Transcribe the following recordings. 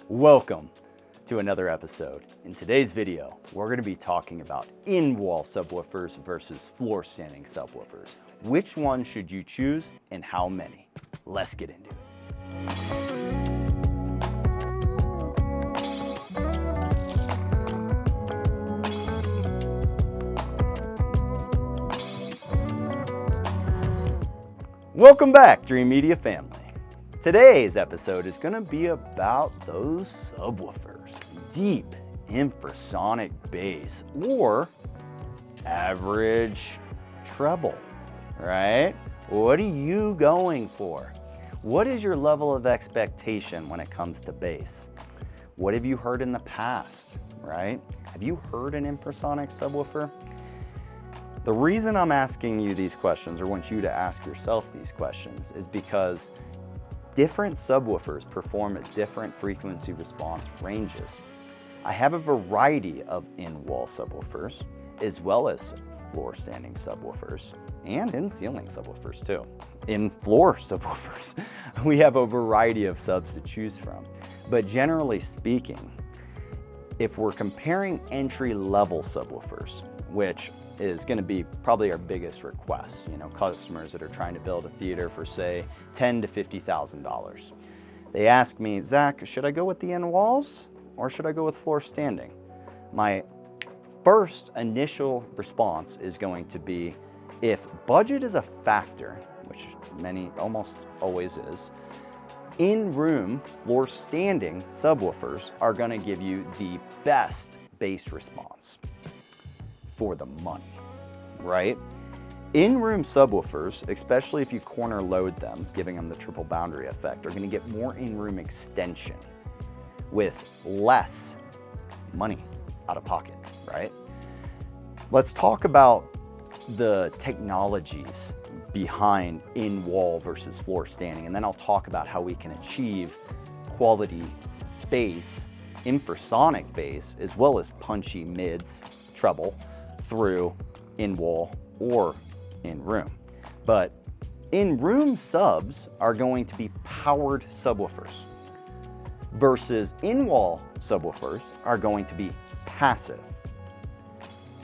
Welcome to another episode. In today's video, we're going to be talking about in-wall subwoofers versus floor-standing subwoofers. Which one should you choose and how many? Let's get into it. Welcome back, Dreamedia family. Today's episode is going to be about those subwoofers, deep infrasonic bass or average treble, right? What are you going for? What is your level of expectation when it comes to bass? What have you heard in the past, right? Have you heard an infrasonic subwoofer? The reason I'm asking you these questions, or want you to ask yourself these questions, is because different subwoofers perform at different frequency response ranges. I have a variety of in-wall subwoofers, as well as floor-standing subwoofers, and in-ceiling subwoofers too. In-floor subwoofers, we have a variety of subs to choose from. But generally speaking, if we're comparing entry-level subwoofers, which is going to be probably our biggest request, customers that are trying to build a theater for say $10,000 to $50,000. They ask me, Zach, should I go with the in walls or should I go with floor standing? My first initial response is going to be, if budget is a factor, which almost always is, in-room floor standing subwoofers are going to give you the best bass response for the money, right? In-room subwoofers, especially if you corner load them, giving them the triple boundary effect, are gonna get more in-room extension with less money out of pocket, right? Let's talk about the technologies behind in-wall versus floor standing, and then I'll talk about how we can achieve quality bass, infrasonic bass, as well as punchy mids, treble, through in-wall or in-room. But in-room subs are going to be powered subwoofers versus in-wall subwoofers are going to be passive.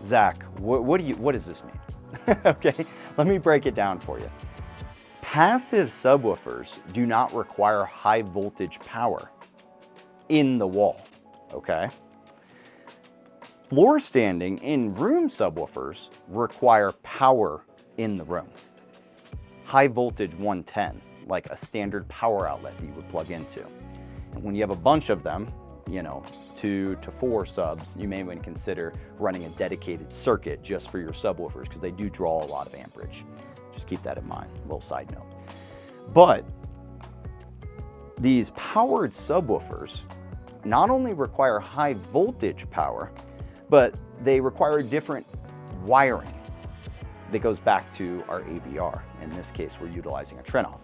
Zach, what does this mean? Okay, let me break it down for you. Passive subwoofers do not require high voltage power in the wall, okay? Floor standing in-room subwoofers require power in the room. High voltage 110, like a standard power outlet that you would plug into. And when you have a bunch of them, 2 to 4 subs, you may want to consider running a dedicated circuit just for your subwoofers because they do draw a lot of amperage. Just keep that in mind, a little side note. But these powered subwoofers not only require high voltage power, but they require different wiring that goes back to our AVR. In this case, we're utilizing a Trenoff.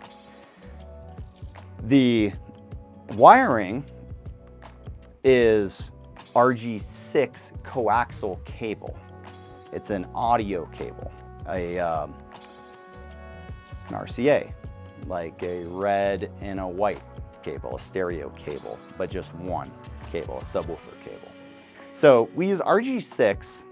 The wiring is RG6 coaxial cable. It's an audio cable, an RCA, like a red and a white cable, a stereo cable, but just one cable, a subwoofer cable. So we use RG6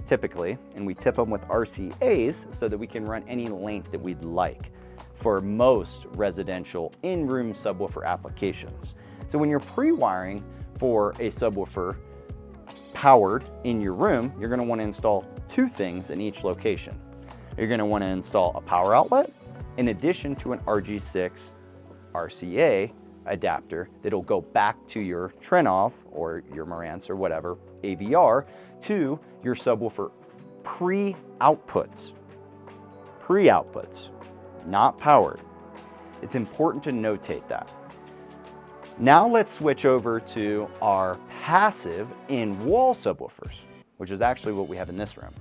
typically, and we tip them with RCAs so that we can run any length that we'd like for most residential in-room subwoofer applications. So when you're pre-wiring for a subwoofer powered in your room, you're gonna wanna install 2 things in each location. You're gonna wanna install a power outlet in addition to an RG6 RCA adapter that'll go back to your Trenoff or your Marantz or whatever AVR to your subwoofer pre-outputs, not powered. It's important to notate that. Now let's switch over to our passive in-wall subwoofers, which is actually what we have in this room.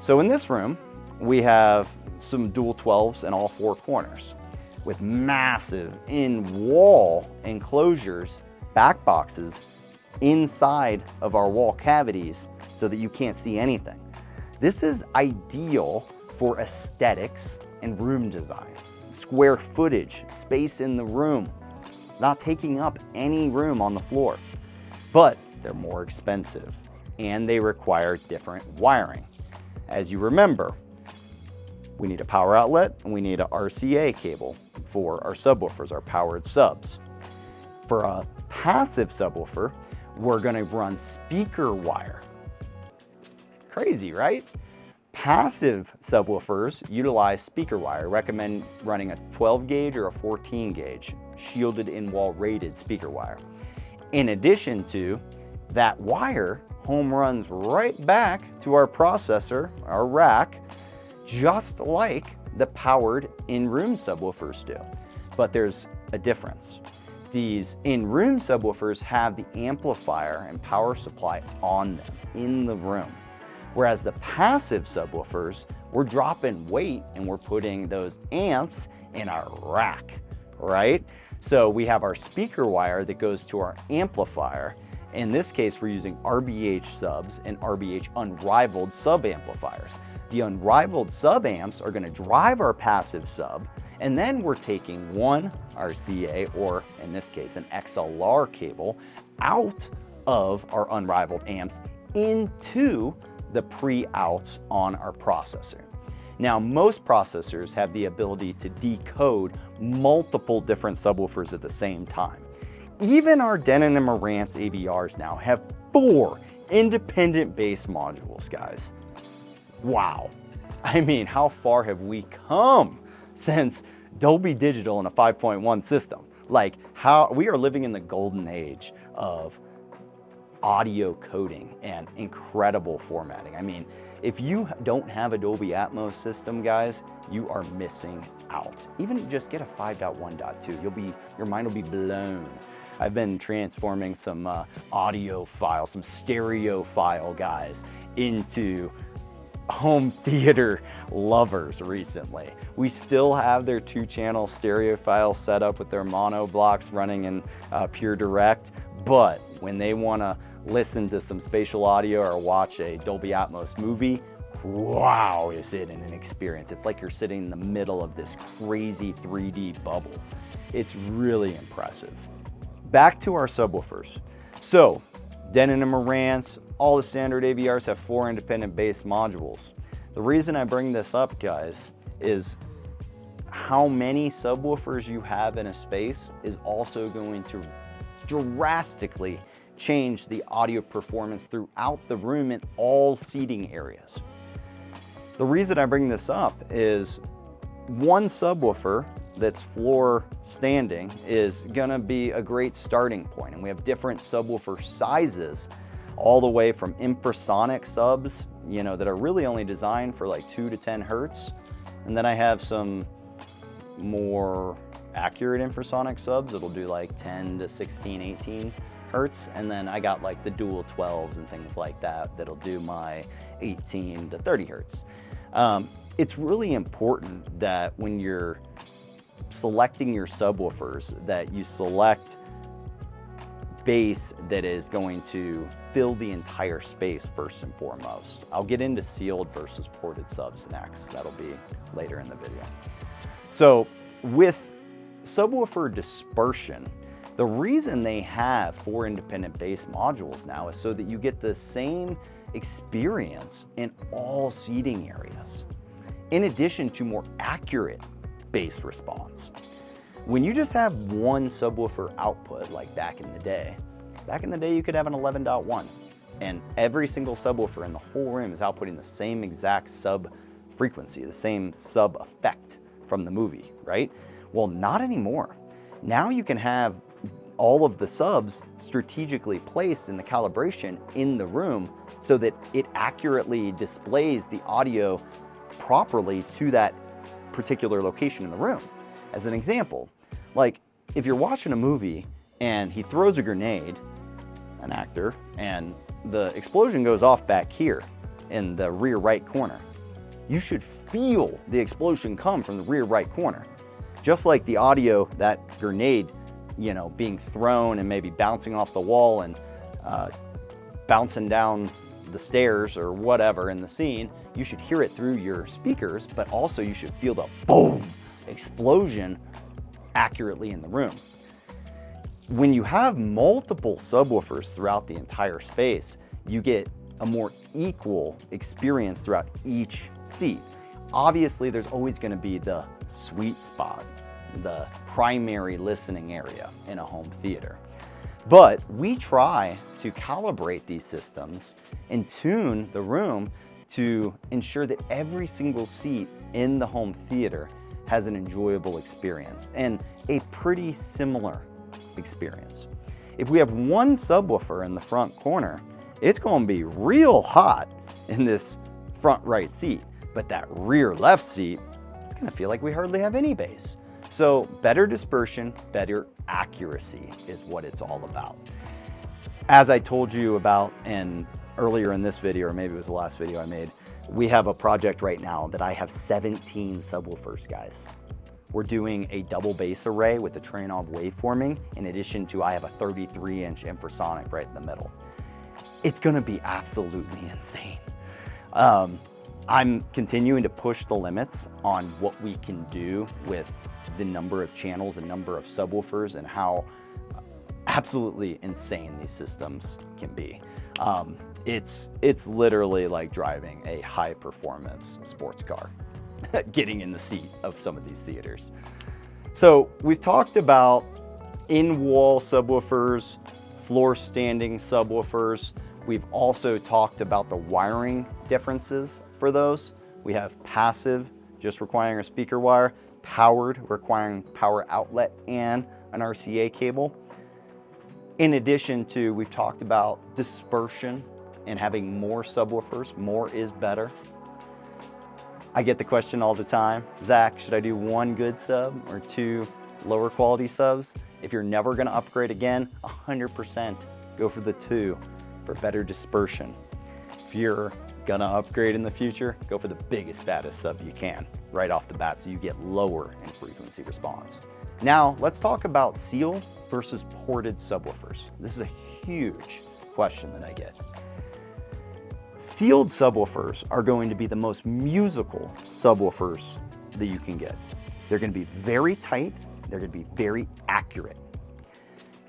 So in this room, we have some dual 12s in all 4 corners, with massive in-wall enclosures, back boxes inside of our wall cavities so that you can't see anything. This is ideal for aesthetics and room design. Square footage, space in the room. It's not taking up any room on the floor, but they're more expensive and they require different wiring. As you remember, we need a power outlet and we need a RCA cable for our subwoofers, our powered subs. For a passive subwoofer, we're gonna run speaker wire. Crazy, right? Passive subwoofers utilize speaker wire. I recommend running a 12 gauge or a 14 gauge shielded in-wall rated speaker wire. In addition to that wire, home runs right back to our processor, our rack, just like the powered in-room subwoofers do. But there's a difference. These in-room subwoofers have the amplifier and power supply on them in the room. Whereas the passive subwoofers, we're dropping weight and we're putting those amps in our rack, right? So we have our speaker wire that goes to our amplifier. In this case, we're using RBH subs and RBH unrivaled sub amplifiers. The unrivaled sub amps are gonna drive our passive sub, and then we're taking one RCA, or in this case, an XLR cable, out of our unrivaled amps into the pre-outs on our processor. Now, most processors have the ability to decode multiple different subwoofers at the same time. Even our Denon and Marantz AVRs now have 4 independent bass modules, guys. Wow. I mean, how far have we come since Dolby Digital in a 5.1 system? Like, how we are living in the golden age of audio coding and incredible formatting. I mean, if you don't have a Dolby Atmos system, guys, you are missing out. Even just get a 5.1.2, your mind will be blown. I've been transforming some audio files, some stereo file guys into home theater lovers recently. We still have their 2-channel stereo file set up with their mono blocks running in Pure Direct, but when they wanna listen to some spatial audio or watch a Dolby Atmos movie, wow, is it an experience. It's like you're sitting in the middle of this crazy 3D bubble. It's really impressive. Back to our subwoofers. So, Denon and Marantz, all the standard AVRs have 4 independent bass modules. The reason I bring this up, guys, is how many subwoofers you have in a space is also going to drastically change the audio performance throughout the room in all seating areas. The reason I bring this up is one subwoofer that's floor standing is gonna be a great starting point, and we have different subwoofer sizes, all the way from infrasonic subs, you know, that are really only designed for like 2 to 10 hertz, and then I have some more accurate infrasonic subs that'll do like 10 to 16, 18 hertz, and then I got like the dual 12s and things like that that'll do my 18 to 30 hertz. It's really important that when you're selecting your subwoofers that you select bass that is going to fill the entire space first and foremost. I'll get into sealed versus ported subs next. That'll be later in the video. So with subwoofer dispersion, the reason they have 4 independent bass modules now is so that you get the same experience in all seating areas, in addition to more accurate bass response. When you just have one subwoofer output, like back in the day you could have an 11.1, and every single subwoofer in the whole room is outputting the same exact sub frequency, the same sub effect from the movie, right? Well, not anymore. Now you can have all of the subs strategically placed in the calibration in the room so that it accurately displays the audio properly to that particular location in the room. As an example, like if you're watching a movie and he throws a grenade, an actor, and the explosion goes off back here in the rear right corner, you should feel the explosion come from the rear right corner. Just like the audio, that grenade, you know, being thrown and maybe bouncing off the wall and bouncing down the stairs or whatever in the scene, you should hear it through your speakers, but also you should feel the boom explosion accurately in the room. When you have multiple subwoofers throughout the entire space, you get a more equal experience throughout each seat. Obviously, there's always going to be the sweet spot, the primary listening area in a home theater. But we try to calibrate these systems and tune the room to ensure that every single seat in the home theater has an enjoyable experience and a pretty similar experience. If we have one subwoofer in the front corner, it's going to be real hot in this front right seat, but that rear left seat, it's going to feel like we hardly have any bass. So better dispersion, better accuracy is what it's all about. As I told you about earlier in this video, or maybe it was the last video I made, we have a project right now that I have 17 subwoofers, guys. We're doing a double bass array with the Trainov waveforming, in addition to I have a 33-inch infrasonic right in the middle. It's gonna be absolutely insane. I'm continuing to push the limits on what we can do with the number of channels and number of subwoofers and how absolutely insane these systems can be. It's literally like driving a high performance sports car, getting in the seat of some of these theaters. So we've talked about in-wall subwoofers, floor standing subwoofers. We've also talked about the wiring differences for those. We have passive, just requiring a speaker wire, powered, requiring power outlet and an RCA cable. In addition to, we've talked about dispersion and having more subwoofers. More is better. I get the question all the time, Zach, should I do one good sub or two lower quality subs? If you're never gonna upgrade again, 100% go for the two for better dispersion. If you're gonna upgrade in the future, go for the biggest, baddest sub you can right off the bat so you get lower in frequency response. Now, let's talk about sealed versus ported subwoofers. This is a huge question that I get. Sealed subwoofers are going to be the most musical subwoofers that you can get. They're going to be very tight, they're going to be very accurate.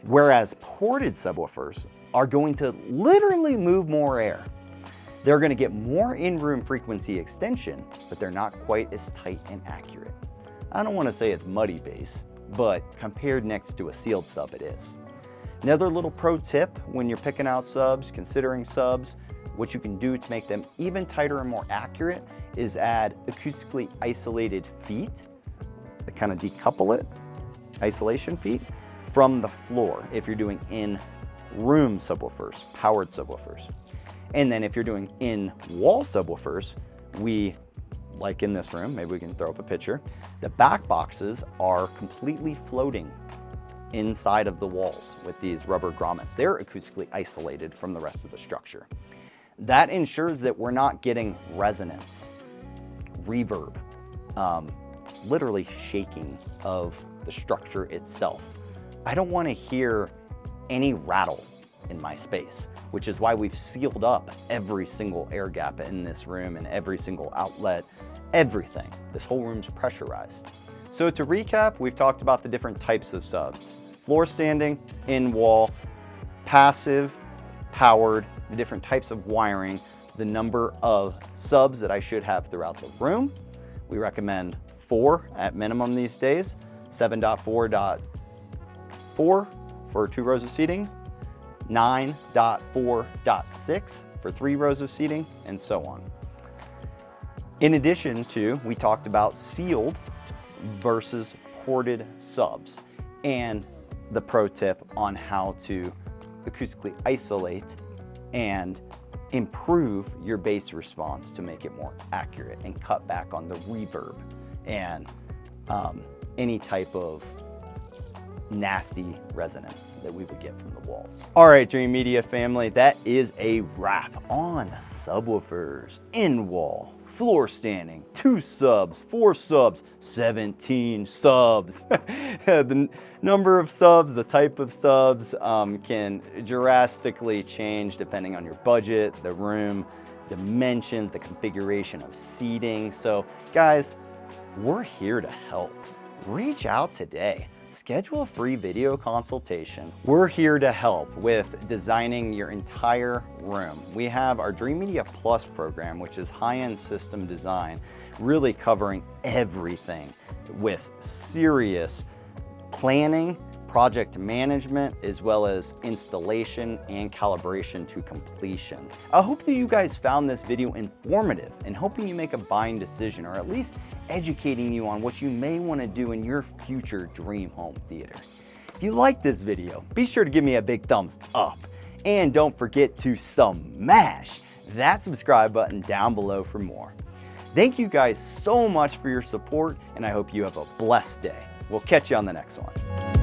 Whereas ported subwoofers are going to literally move more air. They're going to get more in-room frequency extension, but they're not quite as tight and accurate. I don't want to say it's muddy bass, but compared next to a sealed sub, it is. Another little pro tip when you're picking out subs, considering subs, what you can do to make them even tighter and more accurate is add acoustically isolated feet that kind of decouple it, isolation feet, from the floor if you're doing in-room subwoofers, powered subwoofers. And then if you're doing in-wall subwoofers, like in this room, maybe we can throw up a picture, the back boxes are completely floating inside of the walls with these rubber grommets. They're acoustically isolated from the rest of the structure. That ensures that we're not getting resonance, reverb, literally shaking of the structure itself. I don't want to hear any rattle in my space, which is why we've sealed up every single air gap in this room and every single outlet, everything. This whole room's pressurized. So to recap, we've talked about the different types of subs: floor standing, in-wall, passive, powered, the different types of wiring, the number of subs that I should have throughout the room. We recommend 4 at minimum these days, 7.4.4 for 2 rows of seatings, 9.4.6 for 3 rows of seating, and so on. In addition to, we talked about sealed versus ported subs and the pro tip on how to acoustically isolate and improve your bass response to make it more accurate and cut back on the reverb and any type of nasty resonance that we would get from the walls. All right, Dreamedia family, that is a wrap on subwoofers, in-wall, floor standing, 2 subs, 4 subs, 17 subs. The number of subs, the type of subs can drastically change depending on your budget, the room, dimensions, the configuration of seating. So guys, we're here to help. Reach out today. schedule a free video consultation. We're here to help with designing your entire room. We have our Dreamedia Plus program, which is high-end system design, really covering everything with serious planning, project management, as well as installation and calibration to completion. I hope that you guys found this video informative and helping you make a buying decision, or at least educating you on what you may want to do in your future dream home theater. If you like this video, be sure to give me a big thumbs up, and don't forget to smash that subscribe button down below for more. Thank you guys so much for your support, and I hope you have a blessed day. We'll catch you on the next one.